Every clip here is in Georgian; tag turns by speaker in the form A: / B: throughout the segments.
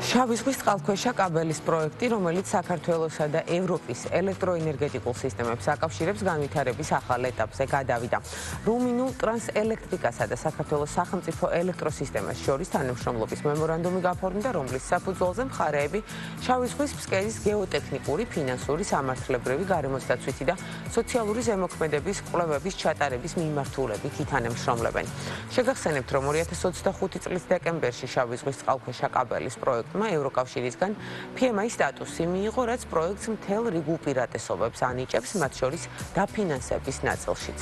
A: შავი ზღვის წყალქვეშა კაბელის პროექტი, რომელიც საქართველოსა და ევროპის ელექტროენერგეტიკულ სისტემებს აკავშირებს, განვითარების ახალ ეტაპზე გადავიდა. რუმინულ ტრანსელექტრიკასა და საქართველოს სახელმწიფო ელექტროსისტემას შორის თანამშრომლობის მემორანდუმი გაფორმდა, რომლის საფუძველზე მხარეები შავი ზღვის ფსკერის გეოტექნიკური, ფინანსური, სამართლებრივი, გარემოსდაცვითი და სოციალური ზემოქმედების კვლევების ჩატარების მიმართულებით ითანამშრომლებენ. შეგახსენებთ, რომ 2025 წლის დეკემბერში შავი ზღვის წყალქვეშა კაბელის პროექტი ევროკავშირისგან PMI სტატუსი მიიღო, რაც პროექტს მთელ რიგ უპირატესობებს ანიჭებს, მათ შორის დაფინანსების ნაწილშიც.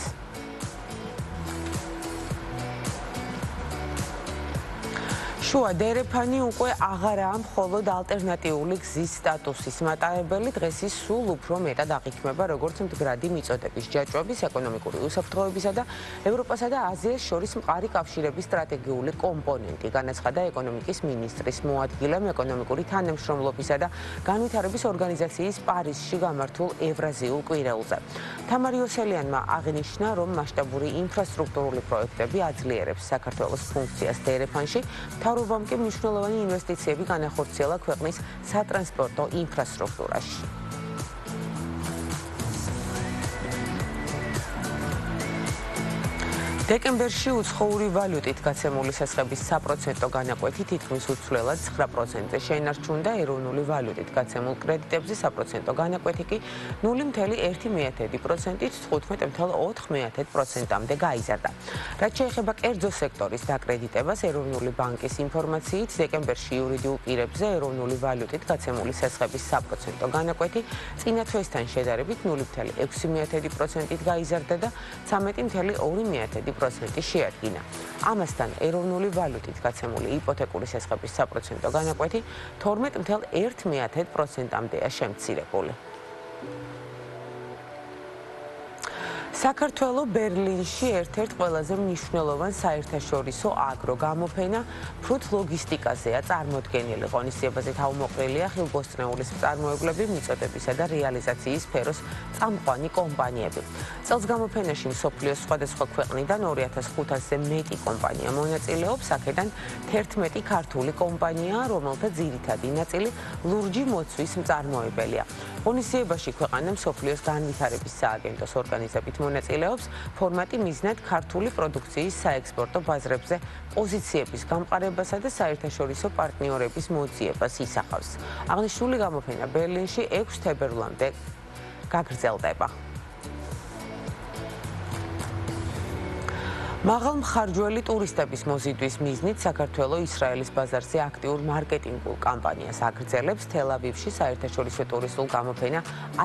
A: შუა დერეფანი უკვე აღარაა მხოლოდ ალტერნატიული გზის სტატუსის მატარებელი, დღეს ის სულ უფრო მეტად აღიქმება როგორც მდგრადი მიწოდების ჯაჭვების, ეკონომიკური უსაფრთხოებისა და ევროპასა და აზიას შორის მყარი კავშირების სტრატეგიული კომპონენტი, განაცხადა ეკონომიკის მინისტრის მოადგილემ ეკონომიკური თანამშრომლობისა და განვითარების ორგანიზაციის პარიზში გამართულ ევრაზიულ კვირეულზე. თამარ იოსელიანმა აღნიშნა, რომ მასშტაბური ინფრასტრუქტურული პროექტები აძლიერებს საქართველოს ფუნქციას დერეფანში, მთავრობამ კი მნიშვნელოვანი ინვესტიციები განახორციელა ქვეყნის სატრანსპორტო ინფრასტრუქტურაში. დეკემბერში უცხოური ვალუტით გაცემული სასხების საპროცენტო განაკვეთი თითქმის უცვლელად 9%-ზე შეინარჩუნდა, ეროვნული ვალუტით გაცემულ კრედიტებზე საპროცენტო განაკვეთი კი 0,1%-ით 15,4%-მდე გაიზარდა. რაც შეეხება კერძო სექტორის დაკრედიტებას, ეროვნული ბანკის ინფორმაციით, დეკემბერში იურიდიულ პირებზე ეროვნული ვალუტით გაცემული სასხების საპროცენტო განაკვეთი წინა თვესთან შედარებით 0,6%-ით გაიზარდა და 13,2% შეადგინა. ამასთან ეროვნული ვალუტით გაცემული იპოთეკური სასხების საპროცენტო განაკვეთი 12,1%-მდეა შემცირებული. საქართველოს ბერლინში ერთ-ერთ ყველაზე მნიშვნელოვან საერთაშორისო აგრო გამოფენა ფრութ ლოგისტიკაზეა წარმოდგენილი. ღონისძიებაზე თავმოყრილია ხილბოსტნეულის მწარმოებლები, მიწოდებისა და რეალიზაციის სფეროს წამყვანი კომპანიები. წელს გამოფენაში მსოფლიოს სხვადასხვა ქვეყნიდან 2500-ზე მეტი კომპანია მონაწილეობს, აქედან 11 ქართული კომპანიაა, რომელთა ძირითადი ნაწილი ლურჯი მოცვის მწარმოებელია. ღონისძიებაში ქვეყანა მსოფლიოს განვითარების სააგენტოს ორგანიზებით მონაწილეობს, ფორმატი მიზნად ქართული პროდუქციის საექსპორტო ბაზრებზე პოზიციების გამყარებასა და საერთაშორისო პარტნიორების მოძიებას ისახავს. აღნიშნული გამოფენა ბერლინში 6 თებერვლამდე გაგრძელდება. მაღალმხარჯველი ტურისტების მოზიდვის მიზნით საქართველოს ისრაელის ბაზარზე აქტიურ მარკეტინგულ კამპანიას აგრძელებს. თელ-ავივში საერთაშორისო ტურისტულ გამოფენა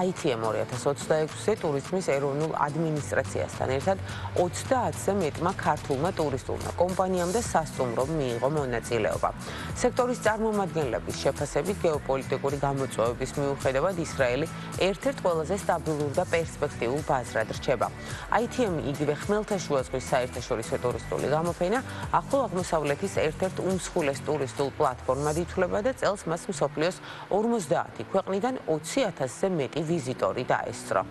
A: ITM 2026-ზე ტურიზმის ეროვნულ ადმინისტრაციასთან ერთად 30-ზე მეტმა ქართულმა ტურისტულმა კომპანიამ და სასტუმრომ მიიღო მონაწილეობა. სექტორის წარმომადგენლების შეფასებით, გეოპოლიტიკური გამოწვევების მიუხედავად ისრაელი ერთ-ერთ ყველაზე სტაბილურ და პერსპექტიულ ბაზრად რჩება. ITM იგივე ხმელთაშუა ზღვის საერთაშორისო ტურისტული გამოფენა ახლო აღმოსავლეთის ერთ-ერთ უმსხვილეს ტურისტულ პლატფორმად ითვლება და წელს მას მსოფლიოს 50 ქვეყნიდან 20,000-ზე მეტი ვიზიტორი დაესწრო.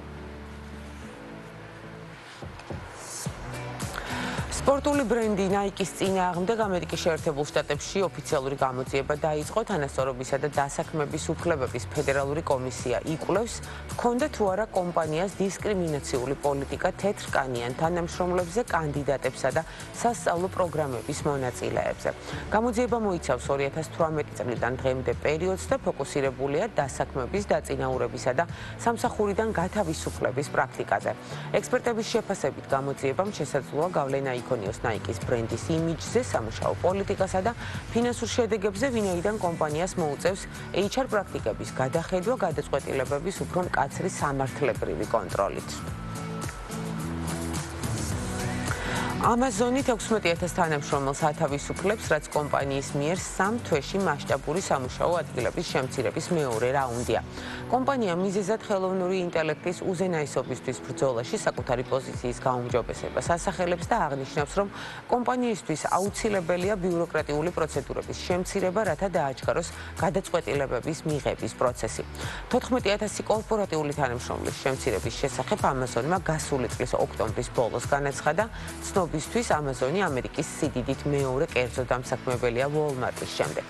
A: სპორტული ბრენდი Nike-ის წინააღმდეგ ამერიკის შეერთებულ შტატებში ოფიციალური გამოძიება დაიწყო. თანასწორობისა და დასაქმების უფლებების ფედერალური კომისია იკვლევს, ჰქონდა თუ არა კომპანიას დისკრიმინაციული პოლიტიკა თეთრკანიან თანამშრომლებზე, კანდიდატებსა და სასწავლო პროგრამების მონაწილეებზე. გამოძიება მოიცავს 2018 წლიდან დღემდე პერიოდს და ფოკუსირებულია დასაქმების, დაწინაურებისა და სამსახურიდან გათავისუფლების პრაქტიკაზე. ექსპერტების შეფასებით გამოძიებამ შესაძლოა გავლენა Nike-ის ბრენდის იმიჯზე, სამუშაო პოლიტიკასა და ფინანსურ შედეგებზე, ვინაიდან კომპანიას მოუწევს HR პრაქტიკების გადახედვა გადაწყვეტილებების უფრო მკაცრი სამართლებრივი კონტროლით. Amazon-ი 16,000 თანამშრომელს ათავისუფლებს, რაც კომპანიის მიერ 3 თვეში მასშტაბური სამუშაო ადგილების შემცირების მეორე რაუნდია. კომპანია მიზეზად ხელოვნური ინტელექტის უზენაესობისთვის ბრძოლაში საკუთარი პოზიციის გაუმჯობესებას ასახელებს და აღნიშნავს, რომ კომპანიისთვის აუცილებელია ბიუროკრატიული პროცედურების შემცირება, რათა დააჩქაროს გადაწყვეტილებების მიღების პროცესი. 14,000 კორპორატიული თანამშრომლის შემცირების შესახებ Amazon-მა გასული წლის ოქტომბრის ბოლოს განაცხადა. ამბობისთვის ამაზონი ამერიკის სიდიდით მეორე კერძო დამსაქმებელია Walmart-ის შემდეგ.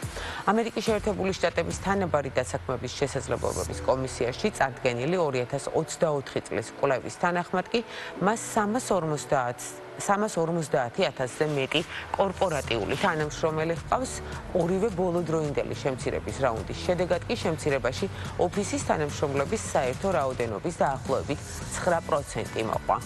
A: ამერიკის შეერთებული შტატების თანაბარი დასაქმების შესაძლებლობების კომისიაში წარდგენილი 2024 წლის კვლევის თანახმად კი მას 350,000-ზე მეტი კორპორატიული თანამშრომელი ჰყავს. ორივე ბოლოდროინდელი შემცირების რაუნდის შედეგად კი შემცირებაში ოფისის თანამშრომლების საერთო რაოდენობის დაახლოებით 9% მოყვა.